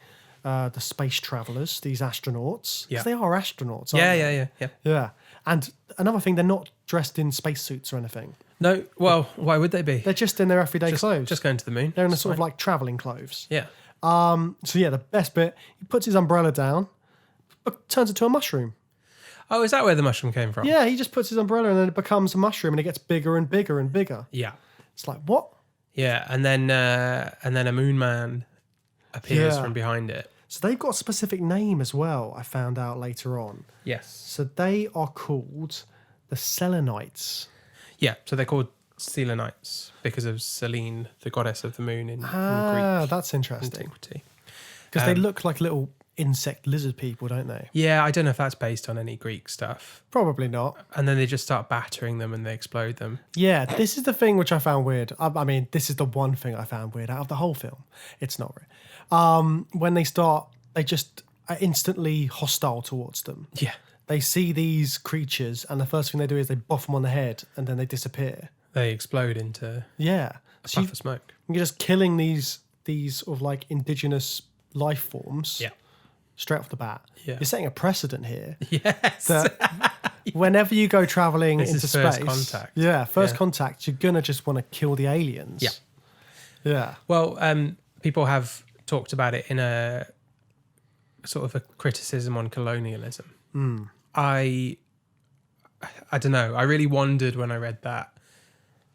space travelers, these astronauts. 'Cause Yeah. they are astronauts. Aren't they? Yeah. Yeah. And another thing, they're not dressed in spacesuits or anything. No, well, why would they be? They're just in their everyday clothes. Just going to the moon. They're in a It's sort of fine. like traveling clothes. Yeah. So yeah, the best bit, he puts his umbrella down, but turns it to a mushroom. Oh, is that where the mushroom came from? Yeah, he just puts his umbrella and then it becomes a mushroom and it gets bigger and bigger and bigger. Yeah. It's like, what? Yeah, and then a moon man appears Yeah. from behind it. So they've got a specific name as well, I found out later on. Yes. So they are called the Selenites. Yeah, so they're called Selenites because of Selene, the goddess of the moon in Ah, Greek that's interesting. antiquity. Because they look like little insect lizard people, don't they? Yeah, I don't know if that's based on any Greek stuff. Probably not. And then they just start battering them and they explode them. Yeah, this is the thing which I found weird. I mean, this is the one thing I found weird out of the whole film. It's not real. When they start, they just are instantly hostile towards them. Yeah. They see these creatures, and the first thing they do is they buff them on the head, and then they disappear. They explode into Yeah, a so puff of smoke. you're just killing these sort of like indigenous life forms. Yeah. Straight off the bat. Yeah. You're setting a precedent here. Yes. That whenever you go traveling This into is space, first contact. yeah, first Yeah. contact, you're gonna just want to kill the aliens. Yeah. Yeah. Well, people have talked about it in a sort of a criticism on colonialism. I don't know. I really wondered when I read that.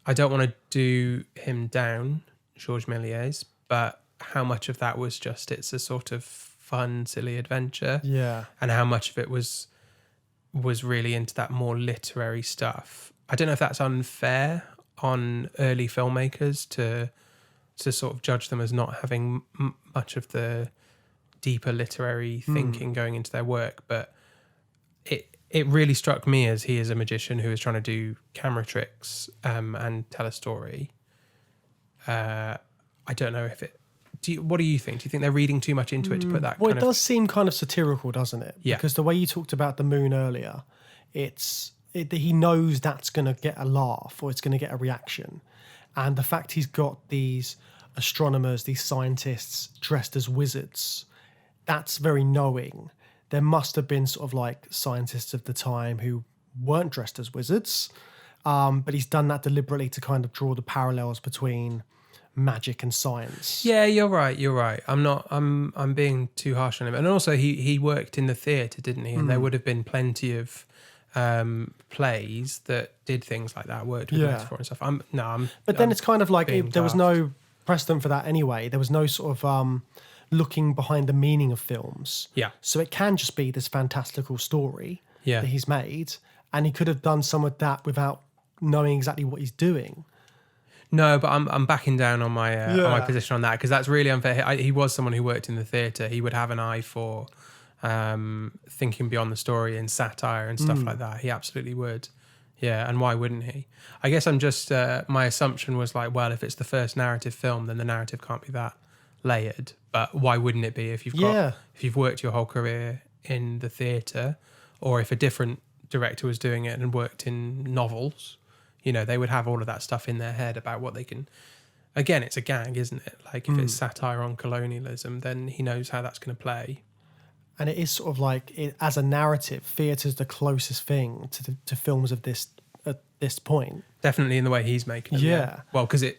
I don't want to do him down, Georges Méliès, but how much of that was just it's a sort of fun, silly adventure, Yeah. and how much of it was really into that more literary stuff. I don't know if that's unfair on early filmmakers to sort of judge them as not having much of the deeper literary thinking going into their work, but it really struck me as he is a magician who is trying to do camera tricks and tell a story. I don't know if it. What do you think? Do you think they're reading too much into it to put that? Well, kind it of, does seem kind of satirical, doesn't it? Yeah. Because the way you talked about the moon earlier, he knows that's going to get a laugh or it's going to get a reaction. And the fact he's got these astronomers, these scientists dressed as wizards, that's very knowing. There must have been sort of like scientists of the time who weren't dressed as wizards, but he's done that deliberately to kind of draw the parallels between magic and science. Yeah, you're right. You're right. I'm being too harsh on him. And also, he worked in the theatre, didn't he? And there would have been plenty of plays that did things like that, worked with Yeah. metaphor and stuff. But then it's kind of like being there was daft. no precedent for that anyway. There was no sort of looking behind the meaning of films. Yeah. So it can just be this fantastical story Yeah. that he's made, and he could have done some of that without knowing exactly what he's doing. No, but I'm backing down on my Yeah. position on that because that's really unfair. He was someone who worked in the theatre. He would have an eye for thinking beyond the story and satire and stuff like that. He absolutely would. Yeah, and why wouldn't he? I guess I'm just my assumption was like, well, if it's the first narrative film, then the narrative can't be that layered. But why wouldn't it be if you've worked your whole career in the theatre, or if a different director was doing it and worked in novels? You know, they would have all of that stuff in their head about what they can. Again, it's a gag, isn't it? Like if it's satire on colonialism, then he knows how that's going to play. And it is sort of like, as a narrative, theatre's the closest thing to films of this at this point. Definitely in the way he's making them. Yeah. Well, because it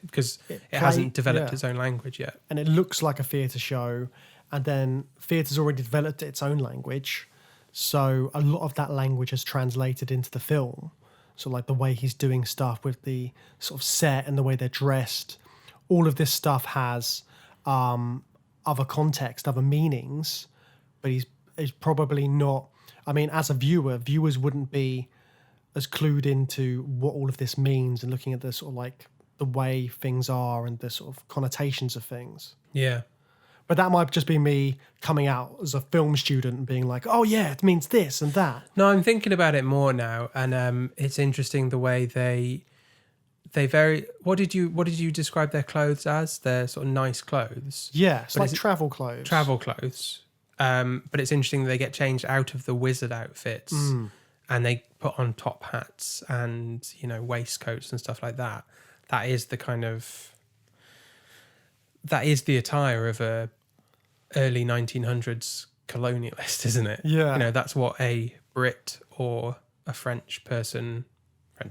hasn't developed yeah. its own language yet. And it looks like a theatre show, and then theatre's already developed its own language, so a lot of that language has translated into the film. So like the way he's doing stuff with the sort of set and the way they're dressed, all of this stuff has other context, other meanings, but he's probably not. I mean, as a viewer, viewers wouldn't be as clued into what all of this means and looking at the sort of like the way things are and the sort of connotations of things. Yeah. But that might just be me coming out as a film student and being like, oh yeah, it means this and that. No, I'm thinking about it more now, and it's interesting the way they very. What did you describe their clothes as? They're sort of nice clothes. Yeah, it's But like is it- travel clothes. Travel clothes. But it's interesting that they get changed out of the wizard outfits and they put on top hats and, waistcoats and stuff like that. That is the attire of a early 1900s colonialist, isn't it? Yeah. That's what a Brit or a French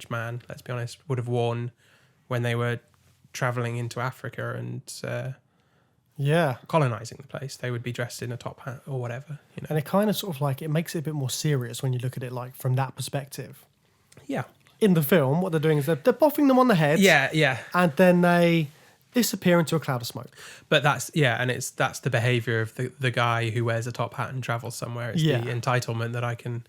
man, let's be honest, would have worn when they were traveling into Africa and colonizing the place. They would be dressed in a top hat or whatever. And it kind of sort of like, it makes it a bit more serious when you look at it like from that perspective. Yeah. In the film, what they're doing is they're boffing them on the head. Yeah. And then they disappear into a cloud of smoke. But that's the behavior of the guy who wears a top hat and travels somewhere. It's the entitlement that I can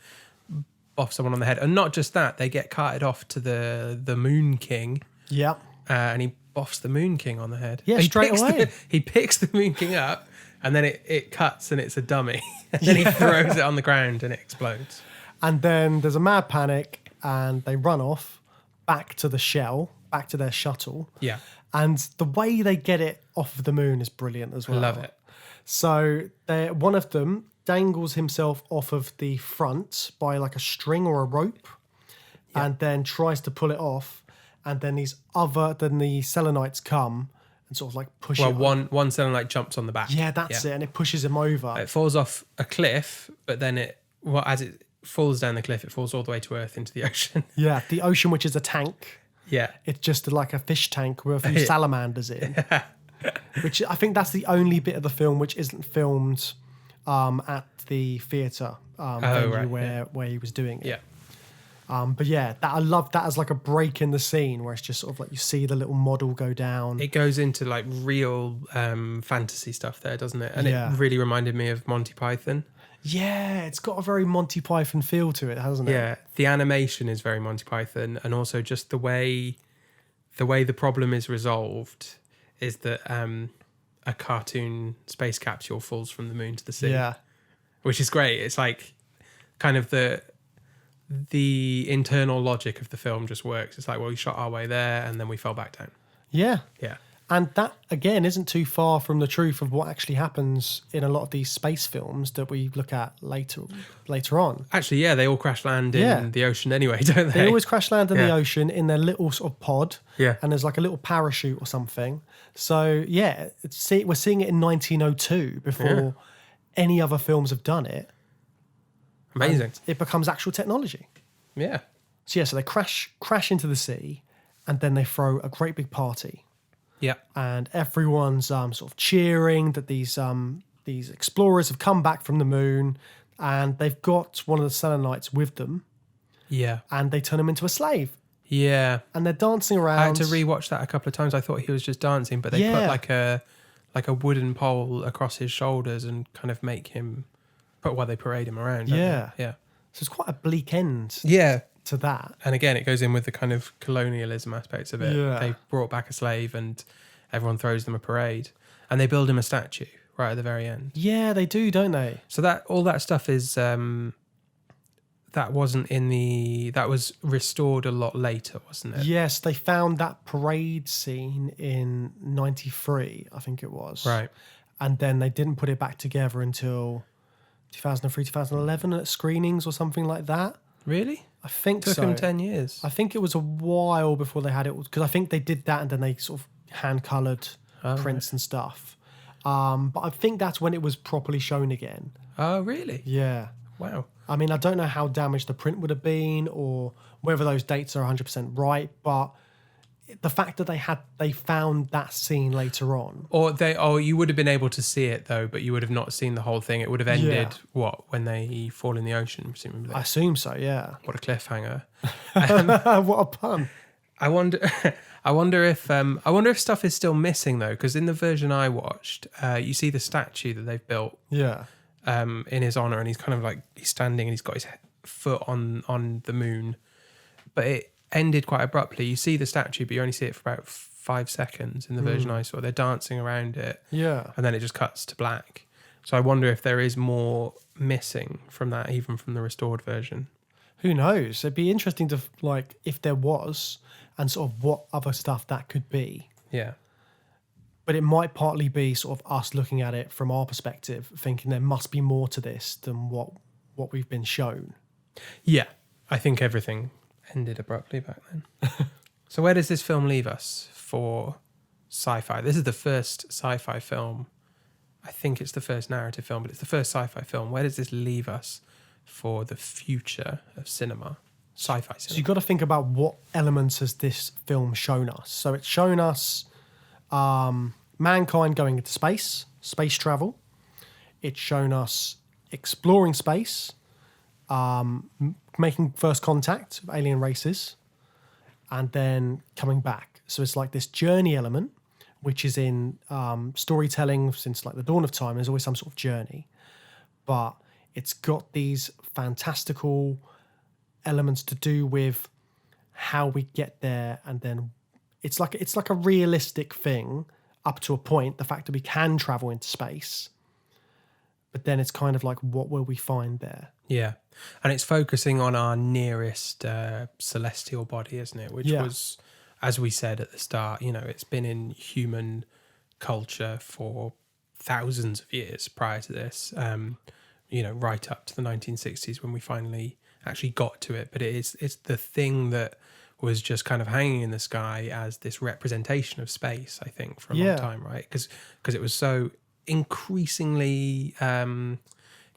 boff someone on the head. And not just that, they get carted off to the Moon King. Yeah. And he boffs the Moon King on the head. Yeah, straight away. He picks the Moon King up and then it cuts and it's a dummy. And then he throws it on the ground and it explodes. And then there's a mad panic and they run off back to the shell, back to their shuttle. Yeah. And the way they get it off of the moon is brilliant as well. I love it. So one of them dangles himself off of the front by like a string or a rope and then tries to pull it off. And then the Selenites come and sort of like push it. Well, one Selenite jumps on the back. Yeah, that's it. And it pushes him over. It falls off a cliff, but then as it falls down the cliff, it falls all the way to Earth into the ocean. Yeah, the ocean, which is a tank. Yeah. It's just like a fish tank with a few salamanders in. Which I think that's the only bit of the film which isn't filmed at the theatre venue where he was doing it. Yeah. But yeah, I love that as like a break in the scene where it's just sort of like you see the little model go down. It goes into like real fantasy stuff there, doesn't it? And it really reminded me of Monty Python. Yeah, it's got a very Monty Python feel to it, hasn't it? Yeah, the animation is very Monty Python, and also just the way the problem is resolved is that a cartoon space capsule falls from the moon to the sea. Yeah. Which is great. It's like kind of the internal logic of the film just works. It's like, well, we shot our way there and then we fell back down. Yeah. Yeah. And that, again, isn't too far from the truth of what actually happens in a lot of these space films that we look at later on. Actually, yeah, they all crash land in the ocean anyway, don't they? They always crash land in the ocean in their little sort of pod. Yeah. And there's like a little parachute or something. So, yeah, we're seeing it in 1902 before any other films have done it. Amazing. And it becomes actual technology. Yeah. So, yeah, so they crash into the sea and then they throw a great big party. Yeah. And everyone's sort of cheering that these explorers have come back from the moon and they've got one of the Selenites with them. Yeah. And they turn him into a slave. Yeah. And they're dancing around. I had to rewatch that a couple of times. I thought he was just dancing, but they put like a wooden pole across his shoulders and kind of make him they parade him around. don't Yeah. they? Yeah. So it's quite a bleak end Yeah. to that. And again, it goes in with the kind of colonialism aspects of it. Yeah. They brought back a slave and everyone throws them a parade. And they build him a statue right at the very end. Yeah, they do, don't they? So all that stuff is that was restored a lot later, wasn't it? Yes, they found that parade scene in 93, I think it was. Right. And then they didn't put it back together until 2003, 2011 at screenings or something like that. Really? I think Took so. them 10 years. I think it was a while before they had it, because I think they did that and then they sort of hand-coloured prints and stuff. But I think that's when it was properly shown again. Oh, really? Yeah. Wow. I mean, I don't know how damaged the print would have been or whether those dates are 100% right, but the fact that they found that scene later on. Or you would have been able to see it though, but you would have not seen the whole thing. It would have ended when they fall in the ocean, presumably. I assume so, yeah. What a cliffhanger. What a pun. I wonder if stuff is still missing though, because in the version I watched, you see the statue that they've built Yeah. in his honor, and he's kind of like he's standing and he's got his foot on the moon, but it ended quite abruptly. You see the statue, but you only see it for about 5 seconds in the version I saw. They're dancing around it. Yeah. And then it just cuts to black. So I wonder if there is more missing from that, even from the restored version. Who knows? It'd be interesting to, like, if there was, and sort of what other stuff that could be. Yeah. But it might partly be sort of us looking at it from our perspective, thinking there must be more to this than what we've been shown. Yeah. I think everything ended abruptly back then. So where does this film leave us for sci-fi? This is the first sci-fi film. I think it's the first narrative film, but it's the first sci-fi film. Where does this leave us for the future of cinema, sci-fi cinema? So you've got to think about what elements has this film shown us. So it's shown us mankind going into space travel. It's shown us exploring space, making first contact with alien races, and then coming back. So it's like this journey element, which is in storytelling since like the dawn of time. There's always some sort of journey, but it's got these fantastical elements to do with how we get there, and then it's like a realistic thing up to a point. The fact that we can travel into space, but then it's kind of like, what will we find there? Yeah, and it's focusing on our nearest celestial body, isn't it? Which was, as we said at the start, it's been in human culture for thousands of years prior to this. Right up to the 1960s when we finally actually got to it. But it's the thing that was just kind of hanging in the sky as this representation of space, I think, for a long time, right? Because it was so increasingly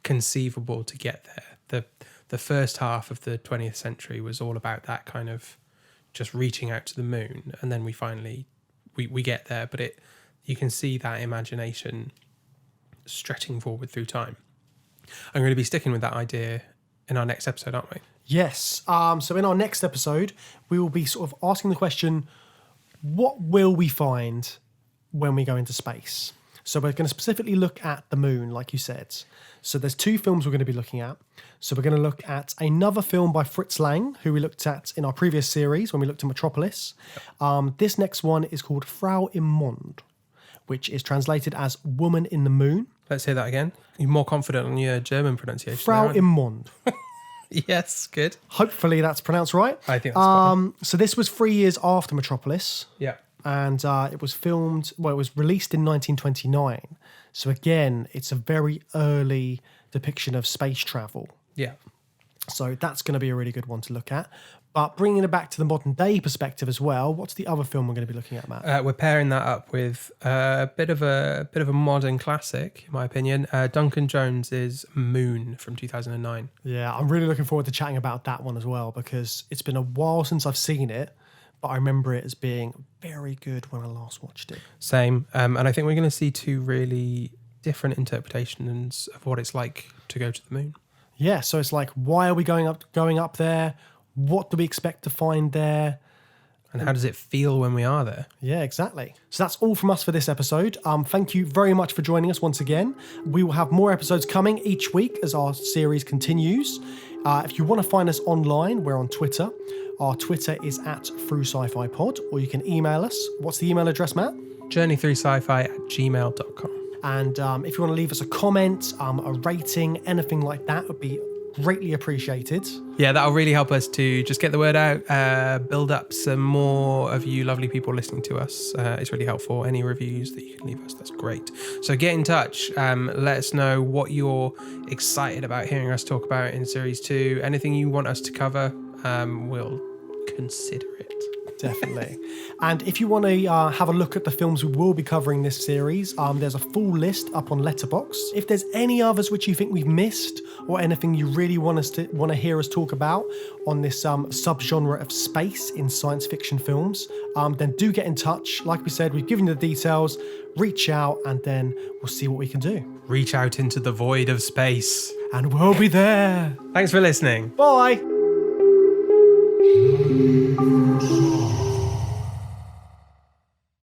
conceivable to get there. The first half of the 20th century was all about that kind of just reaching out to the moon, and then we finally we get there. But you can see that imagination stretching forward through time. I'm going to be sticking with that idea in our next episode, aren't we? Yes. So in our next episode, we will be sort of asking the question, what will we find when we go into space? So we're going to specifically look at the moon, like you said. So there's 2 films we're going to be looking at. So we're going to look at another film by Fritz Lang, who we looked at in our previous series when we looked at Metropolis. This next one is called Frau im Mond, which is translated as Woman in the Moon. Let's hear that again. You're more confident on your German pronunciation. Frau im Mond. Yes, good. Hopefully that's pronounced right. I think that's So this was 3 years after Metropolis. Yeah. And it was released in 1929. So again, it's a very early depiction of space travel. Yeah. So that's going to be a really good one to look at. But bringing it back to the modern day perspective as well, what's the other film we're going to be looking at, Matt? We're pairing that up with a bit of a modern classic, in my opinion. Duncan Jones's Moon from 2009. Yeah, I'm really looking forward to chatting about that one as well, because it's been a while since I've seen it, but I remember it as being very good when I last watched it. Same. And I think we're going to see 2 really different interpretations of what it's like to go to the moon. Yeah, so it's like, why are we going up there? What do we expect to find there? And how does it feel when we are there? Yeah, exactly. So that's all from us for this episode. Thank you very much for joining us once again. We will have more episodes coming each week as our series continues. If you want to find us online, we're on Twitter. Our Twitter is @ThroughSciFiPod, or you can email us. What's the email address, Matt? journeythroughsci-fi@gmail.com. And if you want to leave us a comment, a rating, anything like that would be greatly appreciated. Yeah, that'll really help us to just get the word out, build up some more of you lovely people listening to us. It's really helpful. Any reviews that you can leave us, that's great. So get in touch. Let us know what you're excited about hearing us talk about in Series 2. Anything you want us to cover, we'll consider it. Definitely. And if you want to have a look at the films we will be covering this series, there's a full list up on Letterboxd. If there's any others which you think we've missed, or anything you really want to hear us talk about on this subgenre of space in science fiction films, then do get in touch. Like we said, we've given you the details. Reach out, and then we'll see what we can do. Reach out into the void of space. And we'll be there. Thanks for listening. Bye.